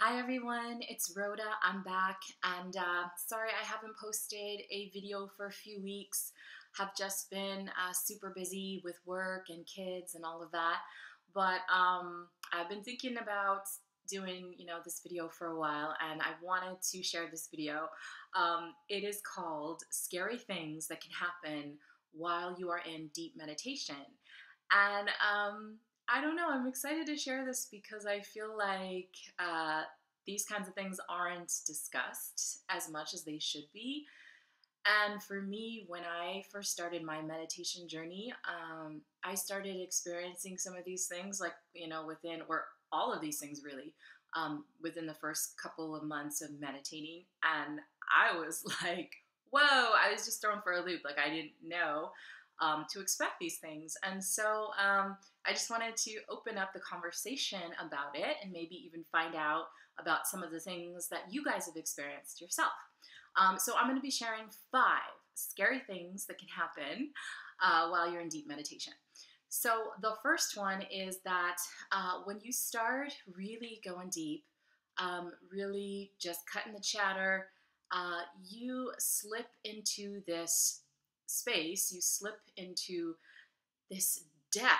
Hi everyone, it's Rhoda. I'm back and sorry I haven't posted a video for a few weeks. Have just been super busy with work and kids and all of that. But I've been thinking about doing, this video for a while and I wanted to share this video. It is called Scary Things That Can Happen While You Are in Deep Meditation. And I don't know, I'm excited to share this because I feel like these kinds of things aren't discussed as much as they should be. And for me, when I first started my meditation journey, I started experiencing some of these things, like, within, or all of these things really, within the first couple of months of meditating. And I was like, whoa, I was just thrown for a loop. Like, I didn't know to expect these things. And so I just wanted to open up the conversation about it and maybe even find out about some of the things that you guys have experienced yourself. So I'm going to be sharing 5 scary things that can happen while you're in deep meditation. So the first one is that when you start really going deep, really just cutting the chatter, you slip into this space, you slip into this depth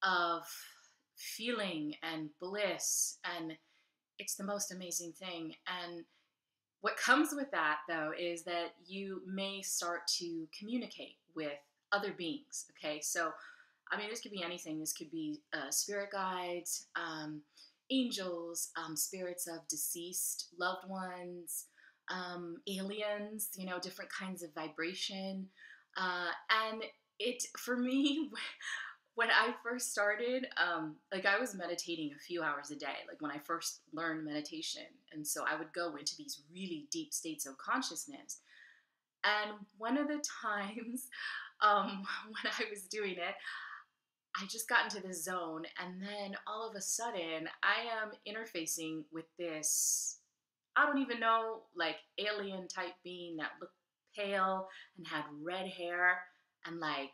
of feeling and bliss, and it's the most amazing thing. And what comes with that, though, is that you may start to communicate with other beings. Okay, so I mean, this could be anything. This could be spirit guides, angels, spirits of deceased loved ones, aliens, different kinds of vibration. And it, for me, when I first started, like I was meditating a few hours a day, like when I first learned meditation. And so I would go into these really deep states of consciousness. And one of the times when I was doing it, I just got into this zone, and then all of a sudden, I am interfacing with this, I don't even know, like alien type being that looked pale and had red hair and like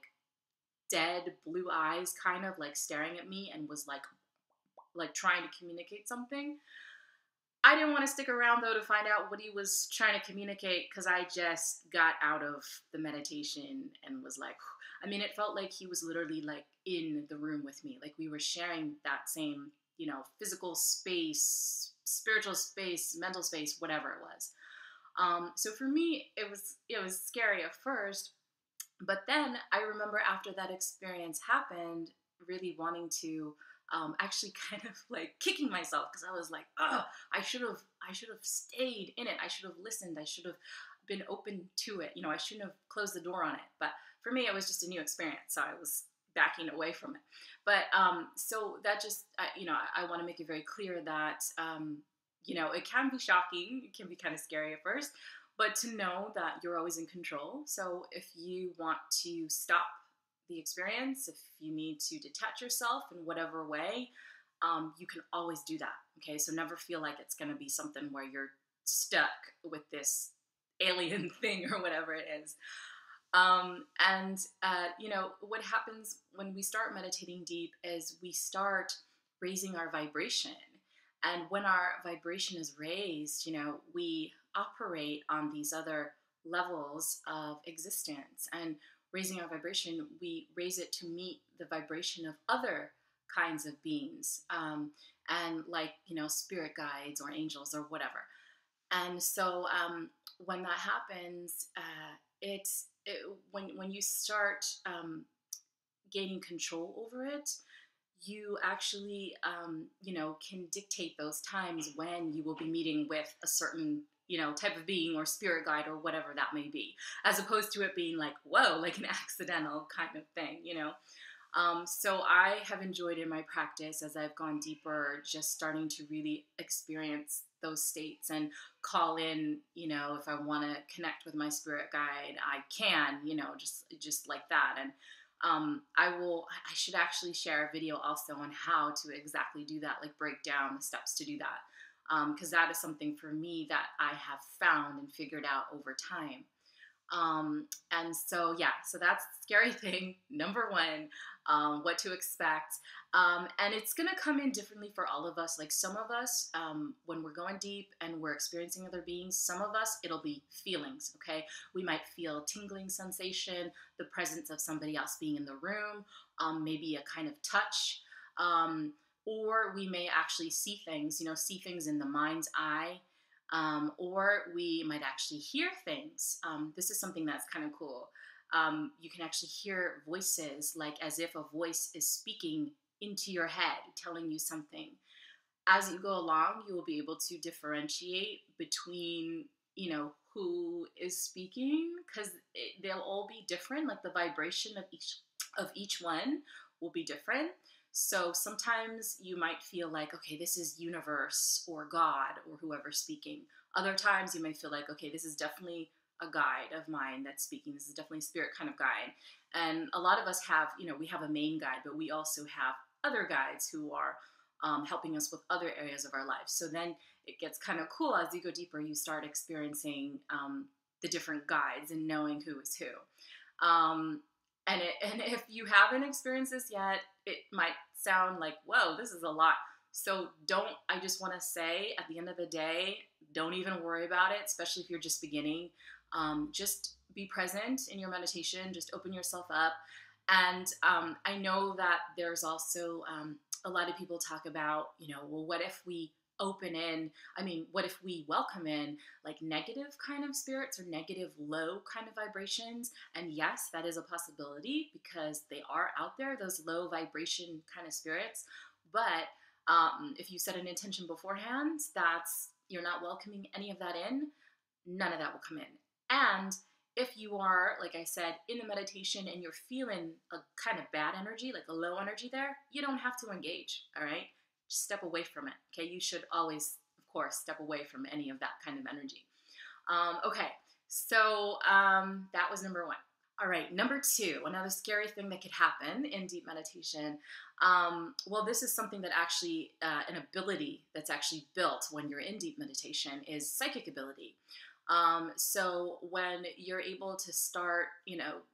dead blue eyes, kind of like staring at me, and was like trying to communicate something. I didn't want to stick around though to find out what he was trying to communicate, because I just got out of the meditation and was like, I mean, it felt like he was literally like in the room with me. Like we were sharing that same, physical space, spiritual space, mental space, whatever it was. So for me, it was scary at first, but then I remember after that experience happened, really wanting to actually kind of like kicking myself, because I was like, oh, I should have stayed in it. I should have listened. I should have been open to it. I shouldn't have closed the door on it. But for me, it was just a new experience, so I was backing away from it. But so that just, I want to make it very clear that, it can be shocking. It can be kind of scary at first, but to know that you're always in control. So if you want to stop the experience, if you need to detach yourself in whatever way, you can always do that. Okay, so never feel like it's going to be something where you're stuck with this alien thing or whatever it is. And what happens when we start meditating deep is we start raising our vibration. And when our vibration is raised, we operate on these other levels of existence. And raising our vibration, we raise it to meet the vibration of other kinds of beings, and like, spirit guides or angels or whatever. And so when that happens, when you start gaining control over it, you actually, can dictate those times when you will be meeting with a certain, type of being or spirit guide or whatever that may be, as opposed to it being like, whoa, like an accidental kind of thing. So I have enjoyed in my practice, as I've gone deeper, just starting to really experience those states and call in, if I want to connect with my spirit guide, I can, just like that. And I should actually share a video also on how to exactly do that, like break down the steps to do that. Because that is something for me that I have found and figured out over time. And so, yeah, so that's scary thing number one, what to expect. And it's going to come in differently for all of us. Like some of us, when we're going deep and we're experiencing other beings, some of us, it'll be feelings, okay? We might feel tingling sensation, the presence of somebody else being in the room, maybe a kind of touch. Or we may actually see things, see things in the mind's eye, or we might actually hear things. This is something that's kind of cool. You can actually hear voices, like as if a voice is speaking into your head, telling you something. As you go along, you will be able to differentiate between, who is speaking, because they'll all be different. Like the vibration of each one will be different. So sometimes you might feel like, okay, this is universe or God or whoever's speaking. Other times you may feel like, okay, this is definitely a guide of mine that's speaking. This is definitely a spirit kind of guide. And a lot of us have, we have a main guide, but we also have other guides who are helping us with other areas of our lives. So then it gets kind of cool. As you go deeper, you start experiencing the different guides and knowing who is who. And if you haven't experienced this yet, it might sound like, whoa, this is a lot. So I just want to say at the end of the day, don't even worry about it, especially if you're just beginning. Just be present in your meditation, just open yourself up. And I know that there's also a lot of people talk about, well, what if we what if we welcome in like negative kind of spirits or negative low kind of vibrations? And yes, that is a possibility because they are out there, those low vibration kind of spirits. But if you set an intention beforehand, you're not welcoming any of that in, none of that will come in. And if you are, like I said, in the meditation and you're feeling a kind of bad energy, like a low energy there, you don't have to engage, all right? Just step away from it, okay? You should always, of course, step away from any of that kind of energy. Okay, so that was number one. All right, number two, another scary thing that could happen in deep meditation. Well, this is something that actually, an ability that's actually built when you're in deep meditation is psychic ability. So when you're able to start,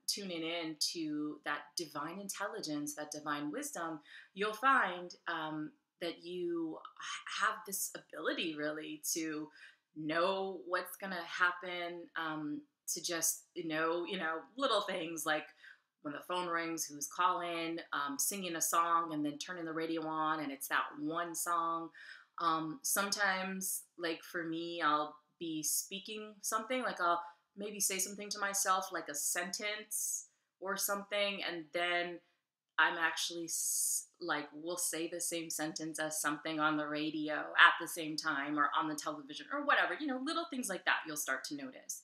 tuning in to that divine intelligence, that divine wisdom, you'll find that you have this ability really to know what's going to happen, to just know, little things like when the phone rings, who's calling, singing a song, and then turning the radio on, and it's that one song. Sometimes, like for me, I'll be speaking something, like I'll maybe say something to myself, like a sentence or something, and then I'm actually we'll say the same sentence as something on the radio at the same time or on the television or whatever, little things like that you'll start to notice.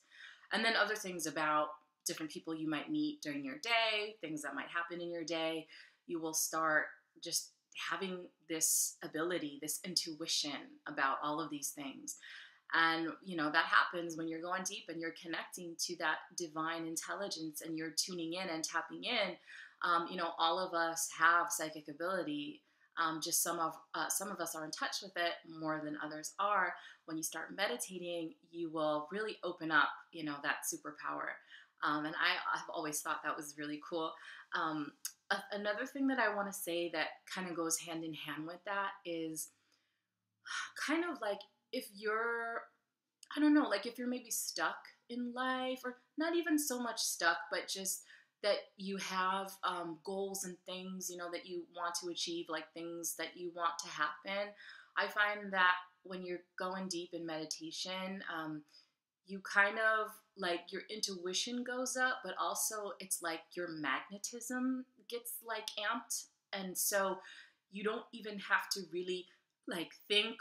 And then other things about different people you might meet during your day, things that might happen in your day, you will start just having this ability, this intuition about all of these things. And, that happens when you're going deep and you're connecting to that divine intelligence and you're tuning in and tapping in. All of us have psychic ability. Just some of us are in touch with it more than others are. When you start meditating, you will really open up, that superpower. And I've always thought that was really cool. Another thing that I want to say that kind of goes hand in hand with that is kind of like if you're, I don't know, like if you're maybe stuck in life, or not even so much stuck, but just that you have goals and things, that you want to achieve, like things that you want to happen. I find that when you're going deep in meditation, you kind of like your intuition goes up, but also it's like your magnetism gets like amped. And so you don't even have to really like think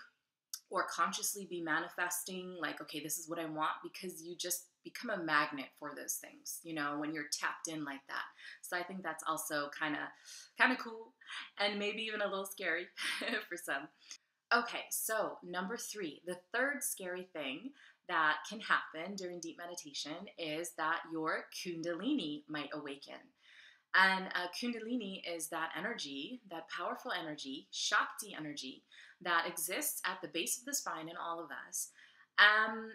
or consciously be manifesting like, okay, this is what I want, because you just become a magnet for those things, when you're tapped in like that. So I think that's also kind of cool and maybe even a little scary for some. Okay, so number three, the third scary thing that can happen during deep meditation is that your Kundalini might awaken. And Kundalini is that energy, that powerful energy, Shakti energy, that exists at the base of the spine in all of us. And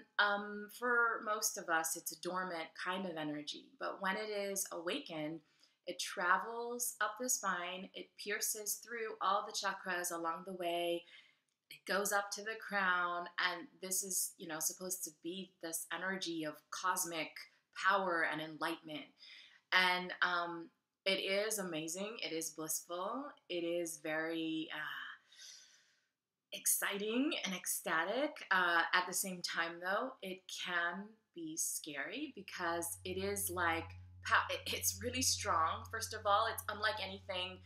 for most of us, it's a dormant kind of energy. But when it is awakened, it travels up the spine, it pierces through all the chakras along the way, it goes up to the crown, and this is, supposed to be this energy of cosmic power and enlightenment. And it is amazing. It is blissful. It is very exciting and ecstatic. At the same time, though, it can be scary because it is like it's really strong. First of all, it's unlike anything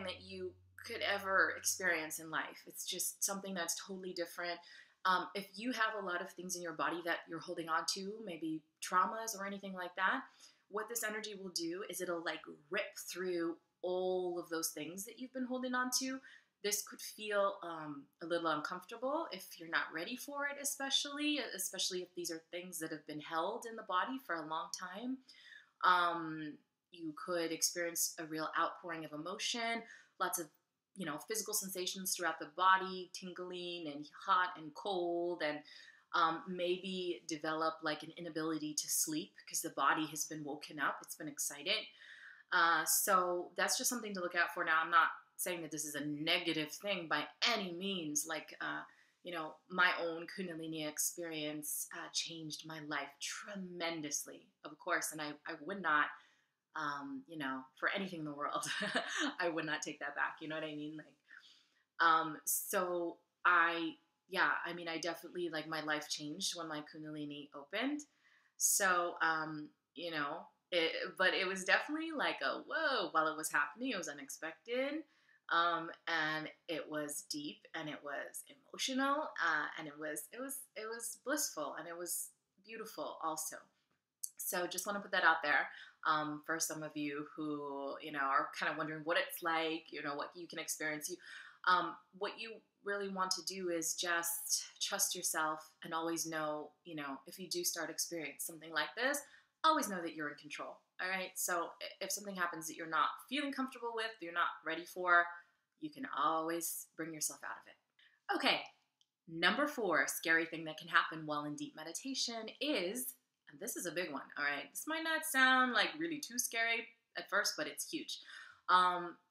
that you could ever experience in life. It's just something that's totally different. If you have a lot of things in your body that you're holding on to, maybe traumas or anything like that, what this energy will do is it'll like rip through all of those things that you've been holding on to. This could feel a little uncomfortable if you're not ready for it, especially if these are things that have been held in the body for a long time. You could experience a real outpouring of emotion, lots of physical sensations throughout the body, tingling and hot and cold, and maybe develop like an inability to sleep because the body has been woken up. It's been excited. So that's just something to look out for. Now, I'm not saying that this is a negative thing by any means. Like, my own Kundalini experience changed my life tremendously, of course, and I would not, for anything in the world, I would not take that back. You know what I mean? Like, so I definitely, like, my life changed when my Kundalini opened. So, but it was definitely like a whoa while it was happening. It was unexpected. And it was deep and it was emotional, and it was blissful and it was beautiful also. So just want to put that out there, for some of you who, are kind of wondering what it's like, what you can experience. What you really want to do is just trust yourself and always know, if you do start experiencing something like this, always know that you're in control. All right. So if something happens that you're not feeling comfortable with, you're not ready for, you can always bring yourself out of it. Okay. Number 4 scary thing that can happen while in deep meditation is, and this is a big one. All right. This might not sound like really too scary at first, but it's huge.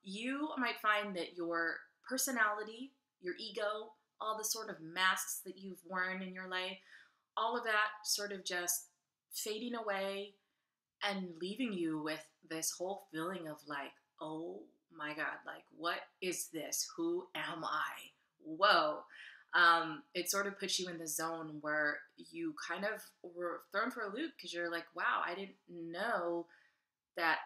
You might find that your personality, your ego, all the sort of masks that you've worn in your life, all of that sort of just fading away and leaving you with this whole feeling of like, oh my God, like, what is this? Who am I? Whoa. It sort of puts you in the zone where you kind of were thrown for a loop because you're like, wow, I didn't know that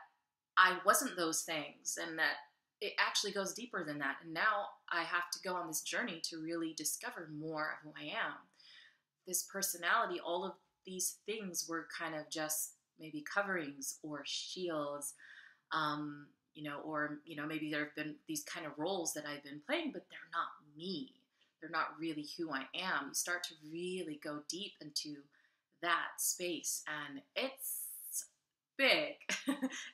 I wasn't those things, and that it actually goes deeper than that. And now I have to go on this journey to really discover more of who I am. This personality, all of these things were kind of just maybe coverings or shields, or maybe there have been these kind of roles that I've been playing, but they're not me. They're not really who I am. You start to really go deep into that space, and it's big.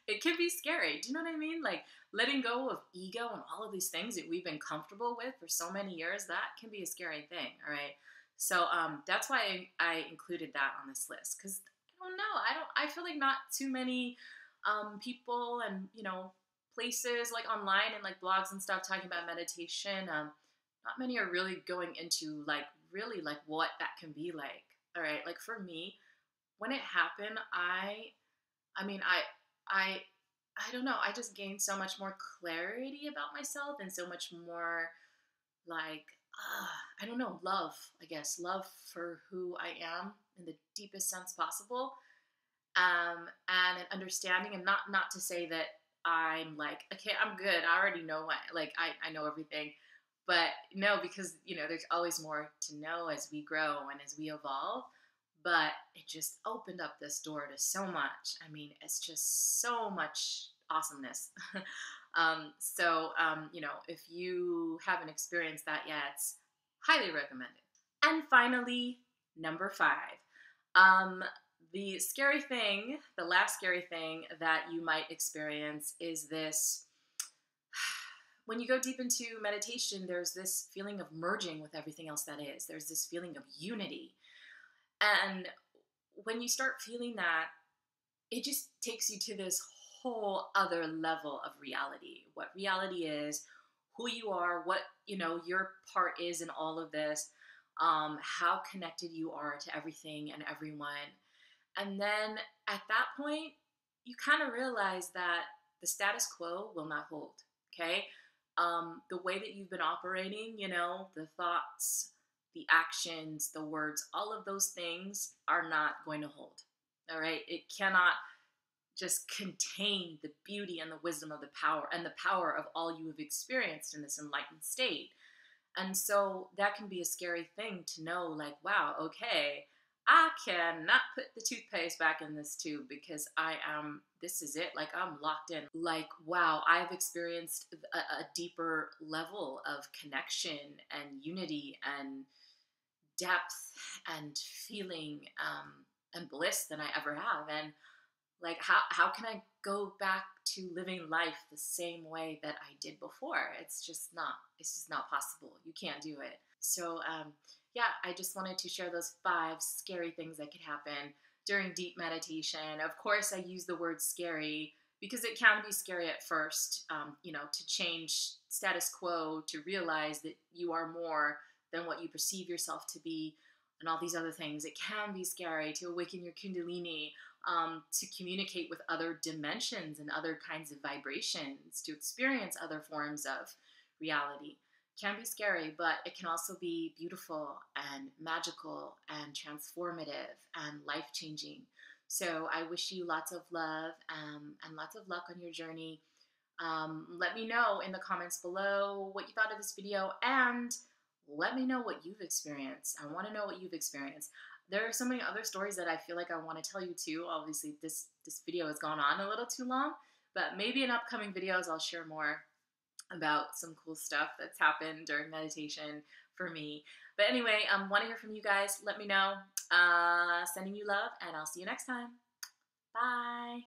It can be scary. Do you know what I mean? Like, letting go of ego and all of these things that we've been comfortable with for so many years, that can be a scary thing. All right. So that's why I included that on this list, because I don't know. I feel like not too many people and places like online and like blogs and stuff talking about meditation. Not many are really going into like really like what that can be like. All right. Like for me, when it happened, I don't know. I just gained so much more clarity about myself and so much more like, I don't know, love, I guess, love for who I am in the deepest sense possible. And an understanding, and not to say that I'm like, okay, I'm good. I already know I know everything, but no, because, there's always more to know as we grow and as we evolve. But it just opened up this door to so much. I mean, it's just so much awesomeness. If you haven't experienced that yet, it's highly recommended. And finally, number 5. The last scary thing that you might experience is this when you go deep into meditation, there's this feeling of merging with everything else that is. There's this feeling of unity. And when you start feeling that, it just takes you to this whole other level of reality. What reality is, who you are, what, your part is in all of this, how connected you are to everything and everyone. And then at that point, you kind of realize that the status quo will not hold, okay? The way that you've been operating, the thoughts, the actions, the words, all of those things are not going to hold, all right? It cannot just contain the beauty and the wisdom of the power of all you have experienced in this enlightened state. And so that can be a scary thing to know, like, wow, okay, I cannot put the toothpaste back in this tube because this is it. Like, I'm locked in. Like, wow, I've experienced a deeper level of connection and unity and depth and feeling and bliss than I ever have. And like, how can I go back to living life the same way that I did before? It's just not possible. You can't do it. So, yeah, I just wanted to share those 5 scary things that could happen during deep meditation. Of course, I use the word scary because it can be scary at first, to change status quo, to realize that you are more than what you perceive yourself to be, and all these other things. It can be scary to awaken your Kundalini, to communicate with other dimensions and other kinds of vibrations, to experience other forms of reality. It can be scary, but it can also be beautiful and magical and transformative and life-changing. So I wish you lots of love and lots of luck on your journey. Let me know in the comments below what you thought of this video, and let me know what you've experienced. I want to know what you've experienced. There are so many other stories that I feel like I want to tell you too. Obviously, this video has gone on a little too long, but maybe in upcoming videos I'll share more about some cool stuff that's happened during meditation for me. But anyway, want to hear from you guys. Let me know. Sending you love, and I'll see you next time. Bye.